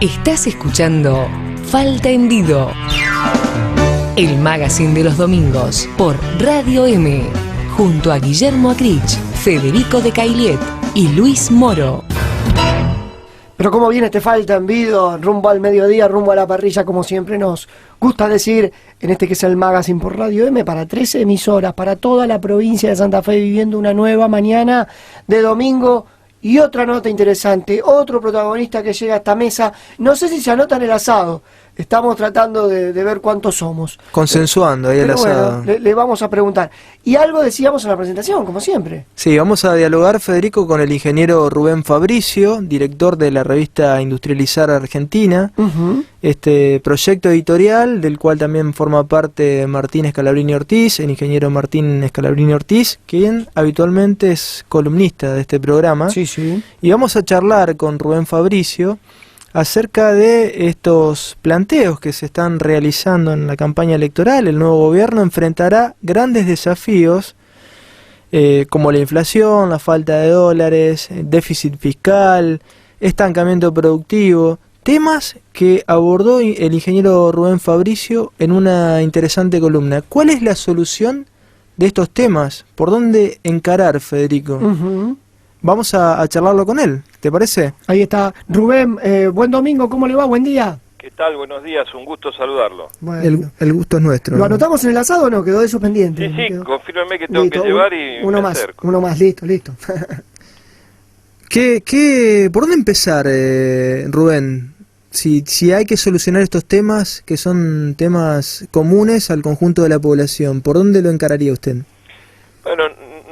Estás escuchando Falta Hendido, el magazine de los domingos por Radio M, junto a Guillermo Acrich, Federico de Cailiet y Luis Moro. Pero cómo viene este Falta Hendido, rumbo al mediodía, rumbo a la parrilla, como siempre nos gusta decir, en este que es el magazine por Radio M, para 13 emisoras, para toda la provincia de Santa Fe, viviendo una nueva mañana de domingo. Y otra nota interesante, otro protagonista que llega a esta mesa, no sé si se anota en el asado, estamos tratando de ver cuántos somos. Consensuando ahí el asado. Bueno, le vamos a preguntar. Y algo decíamos en la presentación, como siempre. Sí, vamos a dialogar, Federico, con el ingeniero Rubén Fabricio, director de la revista Industrializar Argentina, este proyecto editorial del cual también forma parte Martín Scalabrini Ortiz, el ingeniero Martín Scalabrini Ortiz, quien habitualmente es columnista de este programa. Sí, sí. Y vamos a charlar con Rubén Fabricio acerca de estos planteos que se están realizando en la campaña electoral. El nuevo gobierno enfrentará grandes desafíos como la inflación, la falta de dólares, déficit fiscal, estancamiento productivo, temas que abordó el ingeniero Rubén Fabricio en una interesante columna. ¿Cuál es la solución de estos temas? ¿Por dónde encarar, Federico? Vamos a charlarlo con él, ¿te parece? Ahí está. Rubén, buen domingo, ¿cómo le va? Buen día. ¿Qué tal? Buenos días, un gusto saludarlo. Bueno. El gusto es nuestro. ¿Lo anotamos en el asado o no? ¿Quedó eso pendiente? Sí, confírmeme que tengo que llevar y uno me más, acerco. uno más, listo. ¿Por dónde empezar, Rubén? Si hay que solucionar estos temas, que son temas comunes al conjunto de la población, ¿por dónde lo encararía usted? Bueno,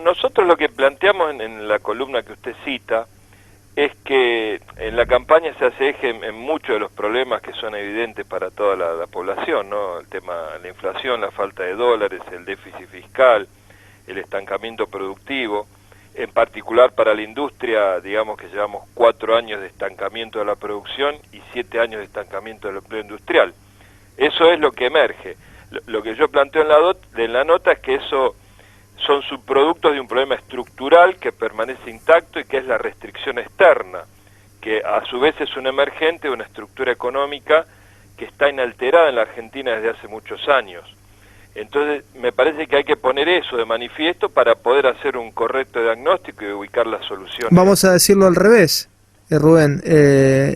nosotros lo que planteamos en la columna que usted cita es que en la campaña se hace eje en muchos de los problemas que son evidentes para toda la población, ¿no? El tema de la inflación, la falta de dólares, el déficit fiscal, el estancamiento productivo, en particular para la industria, digamos que llevamos 4 años de estancamiento de la producción y 7 años de estancamiento del empleo industrial. Eso es lo que emerge. Lo que yo planteo en la nota es que eso son subproductos de un problema estructural que permanece intacto y que es la restricción externa, que a su vez es un emergente de una estructura económica que está inalterada en la Argentina desde hace muchos años. Entonces me parece que hay que poner eso de manifiesto para poder hacer un correcto diagnóstico y ubicar las soluciones. Vamos a decirlo al revés, Rubén.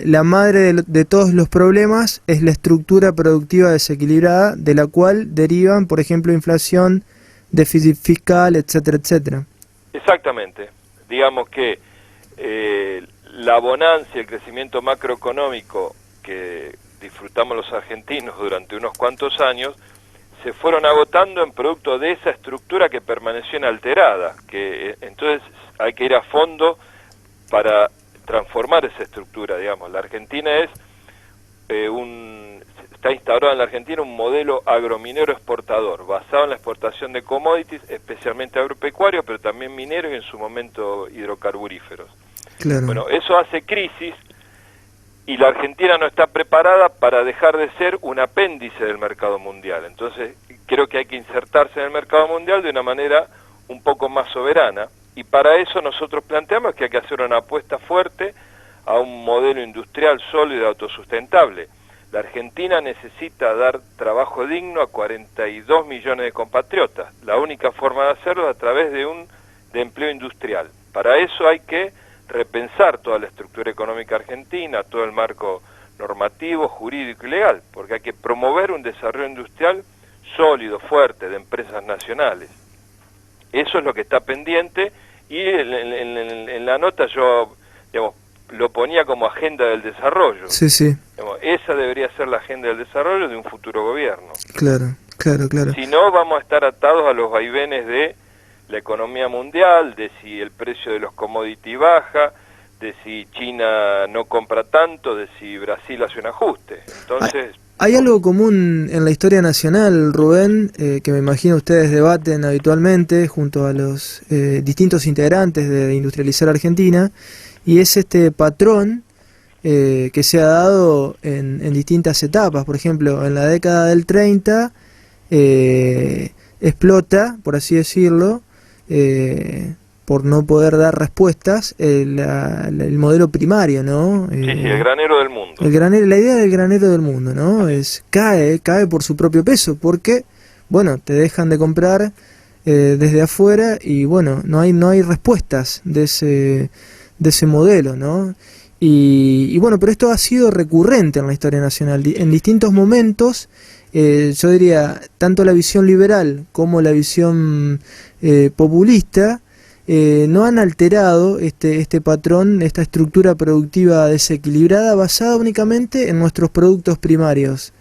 La madre de todos los problemas es la estructura productiva desequilibrada, de la cual derivan, por ejemplo, inflación, déficit fiscal, etcétera, etcétera. Exactamente. Digamos que la bonanza y el crecimiento macroeconómico que disfrutamos los argentinos durante unos cuantos años se fueron agotando en producto de esa estructura que permaneció inalterada, que entonces hay que ir a fondo para transformar esa estructura, digamos. La Argentina es está instaurado en la Argentina un modelo agrominero exportador, basado en la exportación de commodities, especialmente agropecuarios, pero también mineros y en su momento hidrocarburíferos. Claro. Bueno, eso hace crisis y la Argentina no está preparada para dejar de ser un apéndice del mercado mundial. Entonces, creo que hay que insertarse en el mercado mundial de una manera un poco más soberana, y para eso nosotros planteamos que hay que hacer una apuesta fuerte a un modelo industrial sólido y autosustentable. La Argentina necesita dar trabajo digno a 42 millones de compatriotas. La única forma de hacerlo es a través de empleo industrial. Para eso hay que repensar toda la estructura económica argentina, todo el marco normativo, jurídico y legal, porque hay que promover un desarrollo industrial sólido, fuerte, de empresas nacionales. Eso es lo que está pendiente, y en la nota yo, digamos, lo ponía como agenda del desarrollo. Sí, sí. Esa debería ser la agenda del desarrollo de un futuro gobierno. Claro. Si no, vamos a estar atados a los vaivenes de la economía mundial, de si el precio de los commodities baja, de si China no compra tanto, de si Brasil hace un ajuste. Entonces, hay algo común en la historia nacional, Rubén, que me imagino ustedes debaten habitualmente junto a los distintos integrantes de Industrializar Argentina, y es este patrón que se ha dado en distintas etapas. Por ejemplo, en la década del 30 explota, por así decirlo, por no poder dar respuestas, el modelo primario, ¿no? Sí, el granero del mundo. La idea del granero del mundo, ¿no? Cae por su propio peso, porque, bueno, te dejan de comprar desde afuera y, bueno, no hay respuestas de ese modelo, ¿no? Y bueno, pero esto ha sido recurrente en la historia nacional. En distintos momentos, yo diría, tanto la visión liberal como la visión populista no han alterado este patrón, esta estructura productiva desequilibrada basada únicamente en nuestros productos primarios,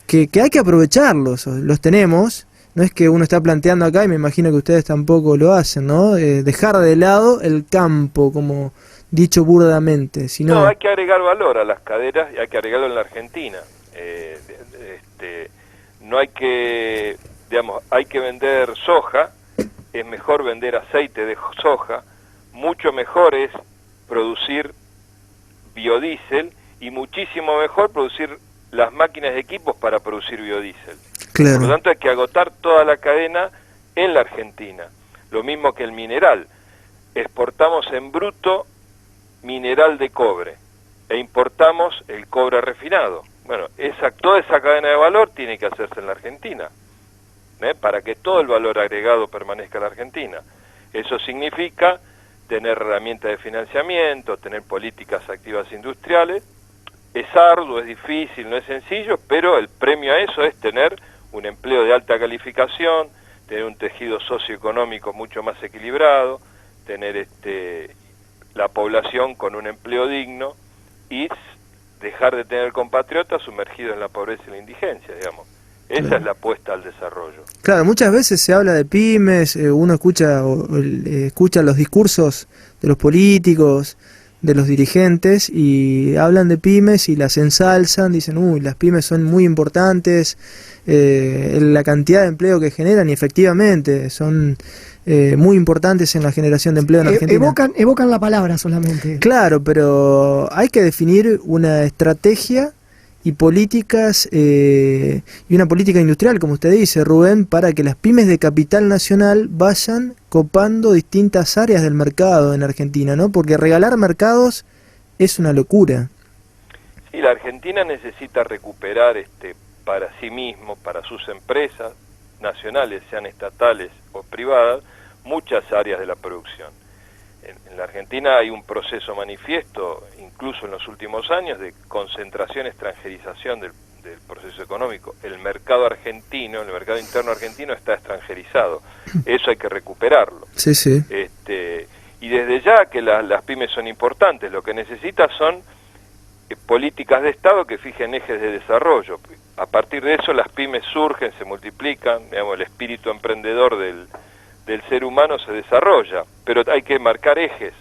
que hay que aprovecharlos, los tenemos. No es que uno está planteando acá, y me imagino que ustedes tampoco lo hacen, ¿no? Dejar de lado el campo, como dicho burdamente, sino... No, hay que agregar valor a las cadenas y hay que agregarlo en la Argentina. No hay que, digamos, hay que vender soja, es mejor vender aceite de soja, mucho mejor es producir biodiesel y muchísimo mejor producir las máquinas y equipos para producir biodiesel. Claro. Por lo tanto hay que agotar toda la cadena en la Argentina. Lo mismo que el mineral. Exportamos en bruto mineral de cobre e importamos el cobre refinado. Bueno, toda esa cadena de valor tiene que hacerse en la Argentina, para que todo el valor agregado permanezca en la Argentina. Eso significa tener herramientas de financiamiento, tener políticas activas industriales. Es arduo, es difícil, no es sencillo, pero el premio a eso es tener un empleo de alta calificación, tener un tejido socioeconómico mucho más equilibrado, tener la población con un empleo digno y dejar de tener compatriotas sumergidos en la pobreza y la indigencia, digamos. Esa es la apuesta al desarrollo. Claro, muchas veces se habla de pymes, uno escucha los discursos de los políticos, de los dirigentes, y hablan de pymes y las ensalzan, dicen, uy, las pymes son muy importantes, la cantidad de empleo que generan, y efectivamente son muy importantes en la generación de empleo en Argentina. Evocan la palabra solamente. Claro, pero hay que definir una estrategia y políticas y una política industrial, como usted dice, Rubén, para que las pymes de capital nacional vayan copando distintas áreas del mercado en Argentina, ¿no? Porque regalar mercados es una locura. Sí, la Argentina necesita recuperar para sí mismo, para sus empresas nacionales, sean estatales o privadas, muchas áreas de la producción. En la Argentina hay un proceso manifiesto, incluso en los últimos años, de concentración, extranjerización del proceso económico. El mercado argentino, el mercado interno argentino está extranjerizado. Eso hay que recuperarlo. Sí, sí. Y desde ya que las pymes son importantes, lo que necesita son políticas de Estado que fijen ejes de desarrollo. A partir de eso las pymes surgen, se multiplican, digamos, el espíritu emprendedor del ser humano se desarrolla, pero hay que marcar ejes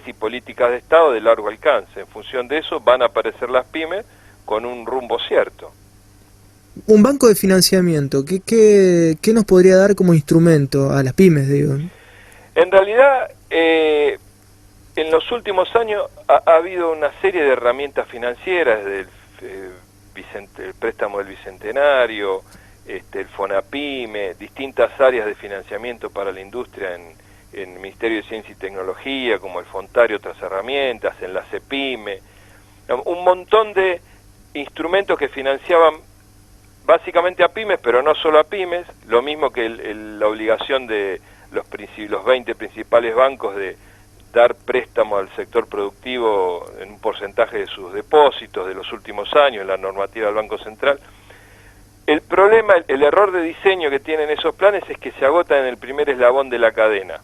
y políticas de Estado de largo alcance. En función de eso van a aparecer las pymes con un rumbo cierto. Un banco de financiamiento, ¿qué nos podría dar como instrumento a las pymes, digo? En realidad, en los últimos años ha habido una serie de herramientas financieras, del el préstamo del Bicentenario, el FONAPYME, distintas áreas de financiamiento para la industria en el Ministerio de Ciencia y Tecnología, como el Fontario, otras herramientas, en la CEPYME, un montón de instrumentos que financiaban básicamente a pymes, pero no solo a pymes, lo mismo que la obligación de los 20 principales bancos de dar préstamo al sector productivo en un porcentaje de sus depósitos de los últimos años, en la normativa del Banco Central. El problema, el error de diseño que tienen esos planes es que se agotan en el primer eslabón de la cadena.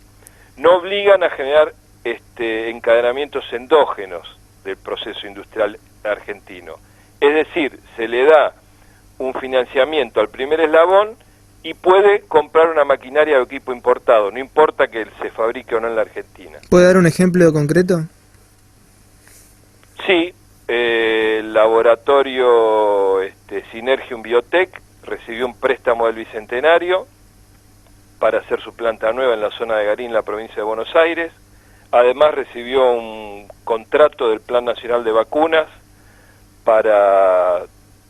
No obligan a generar encadenamientos endógenos del proceso industrial argentino. Es decir, se le da un financiamiento al primer eslabón y puede comprar una maquinaria o equipo importado, no importa que se fabrique o no en la Argentina. ¿Puede dar un ejemplo concreto? Sí, el laboratorio Synergium Biotech recibió un préstamo del Bicentenario para hacer su planta nueva en la zona de Garín, la provincia de Buenos Aires. Además recibió un contrato del Plan Nacional de Vacunas para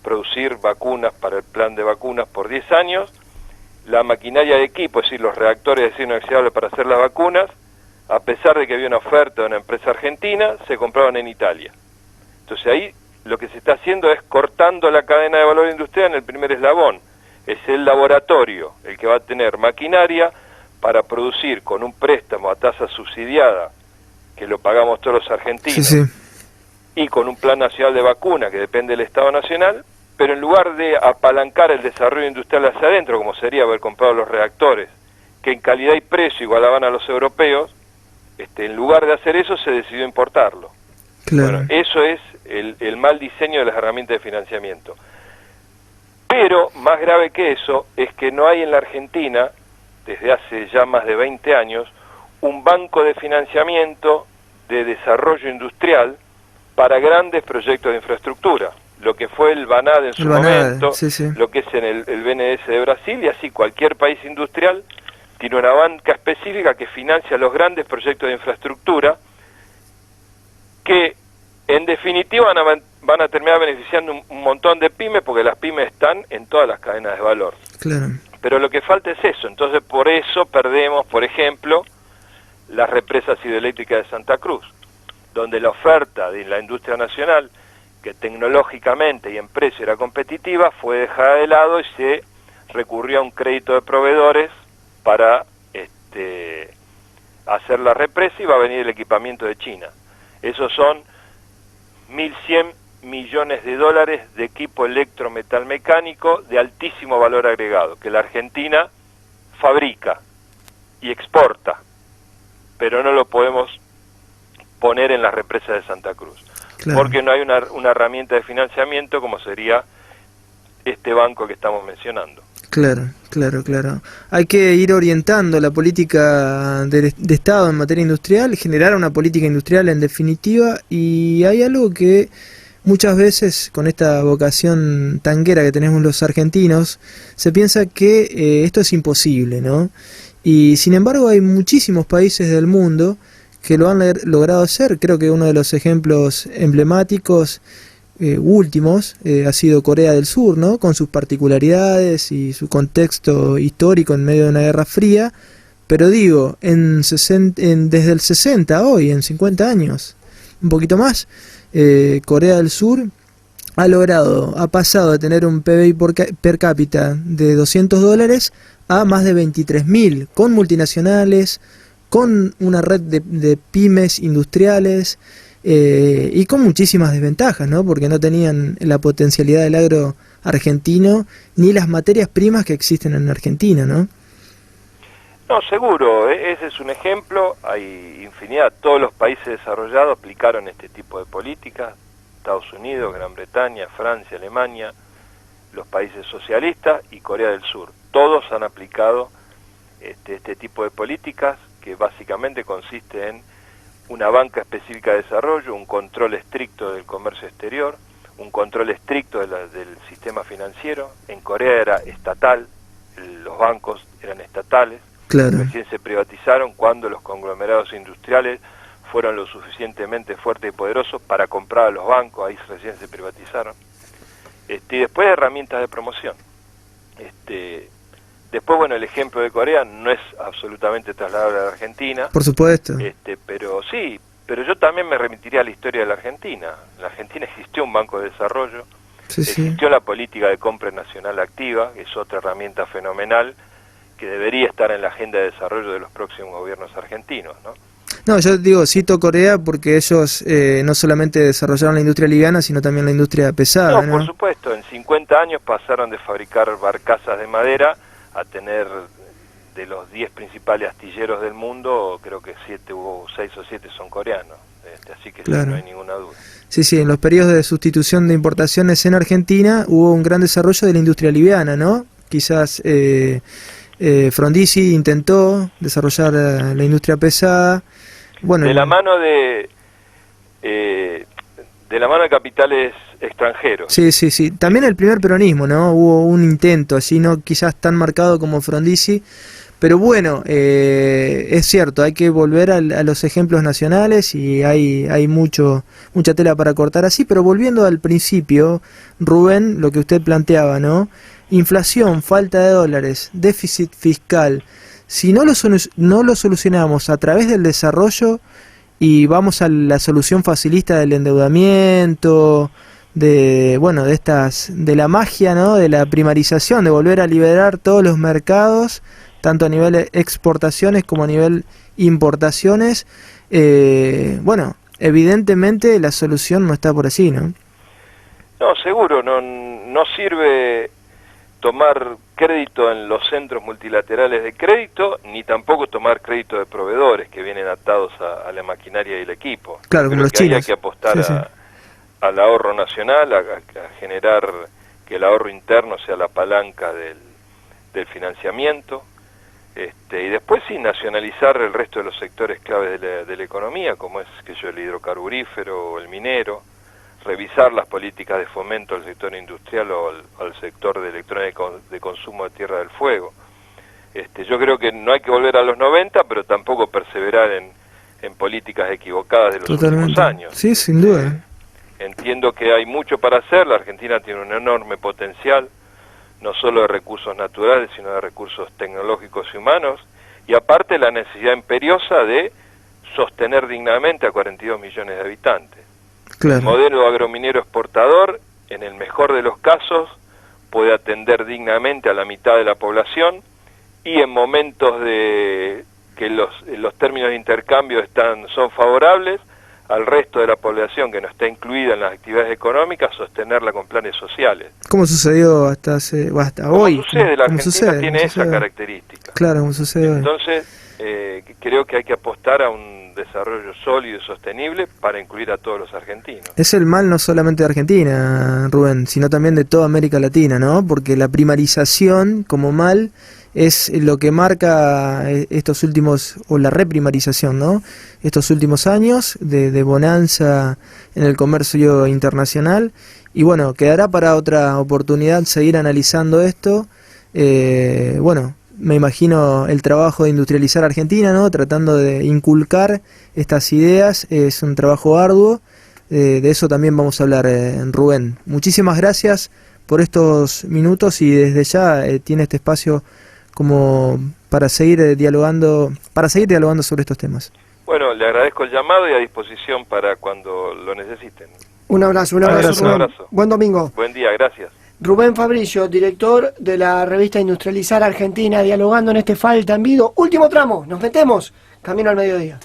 producir vacunas para el plan de vacunas por 10 años. La maquinaria de equipo, es decir, los reactores de oxígeno inoxidable para hacer las vacunas, a pesar de que había una oferta de una empresa argentina, se compraban en Italia. Entonces ahí lo que se está haciendo es cortando la cadena de valor industrial en el primer eslabón. Es el laboratorio el que va a tener maquinaria para producir con un préstamo a tasa subsidiada, que lo pagamos todos los argentinos, Sí, sí. y con un plan nacional de vacuna que depende del Estado Nacional, pero en lugar de apalancar el desarrollo industrial hacia adentro, como sería haber comprado los reactores, que en calidad y precio igualaban a los europeos, en lugar de hacer eso se decidió importarlo. Claro. Bueno, eso es el mal diseño de las herramientas de financiamiento. Pero más grave que eso es que no hay en la Argentina, desde hace ya más de 20 años, un banco de financiamiento de desarrollo industrial para grandes proyectos de infraestructura. Lo que fue el BANAD en su momento, sí, sí. lo que es en el BNDES de Brasil, y así cualquier país industrial tiene una banca específica que financia los grandes proyectos de infraestructura que en definitiva van a terminar beneficiando un montón de pymes, porque las pymes están en todas las cadenas de valor. Claro. Pero lo que falta es eso. Entonces por eso perdemos, por ejemplo, las represas hidroeléctricas de Santa Cruz, donde la oferta de la industria nacional, que tecnológicamente y en precio era competitiva, fue dejada de lado y se recurrió a un crédito de proveedores para hacer la represa, y va a venir el equipamiento de China. Esos son 1.100 millones de dólares de equipo electrometalmecánico de altísimo valor agregado, que la Argentina fabrica y exporta, pero no lo podemos poner en las represas de Santa Cruz, Claro. porque no hay una herramienta de financiamiento como sería este banco que estamos mencionando. Claro, claro, claro. Hay que ir orientando la política de Estado en materia industrial, generar una política industrial en definitiva, y hay algo que muchas veces con esta vocación tanguera que tenemos los argentinos, se piensa que esto es imposible, ¿no? Y sin embargo hay muchísimos países del mundo que lo han logrado hacer. Creo que uno de los ejemplos emblemáticos últimos ha sido Corea del Sur, ¿no? Con sus particularidades y su contexto histórico en medio de una guerra fría, pero digo, desde el 60 a hoy, en 50 años, un poquito más, Corea del Sur ha pasado de tener un PBI per cápita de $200 a más de 23.000, con multinacionales, con una red de pymes industriales, y con muchísimas desventajas, ¿no? Porque no tenían la potencialidad del agro argentino ni las materias primas que existen en Argentina, ¿no? No, seguro, ese es un ejemplo. Hay infinidad. Todos los países desarrollados aplicaron este tipo de políticas: Estados Unidos, Gran Bretaña, Francia, Alemania, los países socialistas y Corea del Sur. Todos han aplicado este tipo de políticas, que básicamente consiste en una banca específica de desarrollo, un control estricto del comercio exterior, un control estricto del sistema financiero. En Corea era estatal, los bancos eran estatales. Claro. Recién se privatizaron cuando los conglomerados industriales fueron lo suficientemente fuertes y poderosos para comprar a los bancos, ahí recién se privatizaron. Y después herramientas de promoción. Después, bueno, el ejemplo de Corea no es absolutamente trasladable a la Argentina. Por supuesto. Pero sí, pero yo también me remitiría a la historia de la Argentina. En la Argentina existió un banco de desarrollo, Sí, sí. existió la política de compra nacional activa, que es otra herramienta fenomenal, que debería estar en la agenda de desarrollo de los próximos gobiernos argentinos, ¿no? No, yo digo, cito Corea porque ellos no solamente desarrollaron la industria liviana, sino también la industria pesada, No, ¿no? por supuesto, en 50 años pasaron de fabricar barcazas de madera a tener, de los 10 principales astilleros del mundo, creo que 6 o 7 son coreanos, así que Claro. sí, no hay ninguna duda. Sí, sí, en los periodos de sustitución de importaciones en Argentina hubo un gran desarrollo de la industria liviana, ¿no? Quizás Frondizi intentó desarrollar la industria pesada. Bueno, De la mano de capitales extranjeros. Sí, sí, sí. También el primer peronismo, ¿no? Hubo un intento, así no quizás tan marcado como Frondizi, pero bueno, es cierto, hay que volver a los ejemplos nacionales y hay mucha tela para cortar así, pero volviendo al principio, Rubén, lo que usted planteaba, ¿no? Inflación, falta de dólares, déficit fiscal. si no no lo solucionamos a través del desarrollo y vamos a la solución facilista del endeudamiento, de la magia, ¿no? De la primarización, de volver a liberar todos los mercados, tanto a nivel de exportaciones como a nivel importaciones, evidentemente la solución no está por así, ¿no? No, seguro, no sirve tomar crédito en los centros multilaterales de crédito, ni tampoco tomar crédito de proveedores que vienen atados a la maquinaria y el equipo. Claro, como los chinos. Hay que apostar al ahorro nacional, a generar que el ahorro interno sea la palanca del financiamiento, y después sí nacionalizar el resto de los sectores claves de la economía, como es el hidrocarburífero o el minero, revisar las políticas de fomento al sector industrial o al sector de electrónica de consumo de Tierra del Fuego. Yo creo que no hay que volver a los 90, pero tampoco perseverar en políticas equivocadas de los últimos años. Sí, sin duda. Entiendo que hay mucho para hacer. La Argentina tiene un enorme potencial, no solo de recursos naturales, sino de recursos tecnológicos y humanos, y aparte la necesidad imperiosa de sostener dignamente a 42 millones de habitantes. Claro. El modelo agrominero exportador, en el mejor de los casos, puede atender dignamente a la mitad de la población, y en momentos de que los términos de intercambio son favorables, al resto de la población que no está incluida en las actividades económicas, sostenerla con planes sociales. ¿Cómo sucedió hasta hoy? Sucede, la Argentina tiene esa característica. Claro, como sucede hoy. Entonces, creo que hay que apostar a un desarrollo sólido y sostenible para incluir a todos los argentinos. Es el mal no solamente de Argentina, Rubén, sino también de toda América Latina, ¿no? Porque la primarización como mal es lo que marca estos últimos, o la reprimarización, ¿no? Estos últimos años de bonanza en el comercio internacional. Y bueno, quedará para otra oportunidad seguir analizando esto. Me imagino el trabajo de industrializar Argentina, ¿no? Tratando de inculcar estas ideas. Es un trabajo arduo. De eso también vamos a hablar, Rubén. Muchísimas gracias por estos minutos y desde ya tiene este espacio como para seguir dialogando sobre estos temas. Bueno, le agradezco el llamado y a disposición para cuando lo necesiten. Un abrazo. Un abrazo. Buen domingo. Buen día, gracias. Rubén Fabricio, director de la revista Industrializar Argentina, dialogando en este Falta en Vido. Último tramo, nos metemos camino al mediodía.